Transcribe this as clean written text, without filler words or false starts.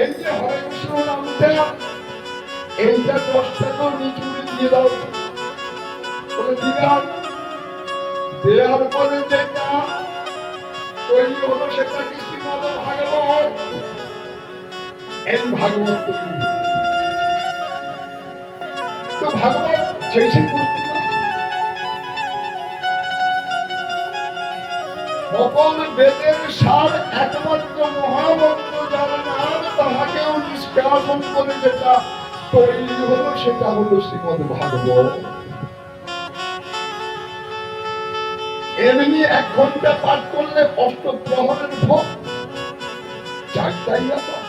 এই যে হরে কৃষ্ণ নামটা এইটা 10 টাকা নিচু দিয়ে দাও বলে দিলাম। দেওয়ার পরে যেটা তৈরি হলো সেটা কি শ্রীমদ ভাগবত। এই ভাগবত তো ভাগবত সেই সেই সকল বেদের সার একমাত্র মহামন্ত্র যার নাম তাহাকেও নিষ্কাশন করে যেটা তৈরি হলো সেটা হলো শ্রীমদ ভাগবত। এমনি 1 ঘন্টা পাঠ করলে অষ্টপ্রহরের ভোগ 4টাই ব্যাপার।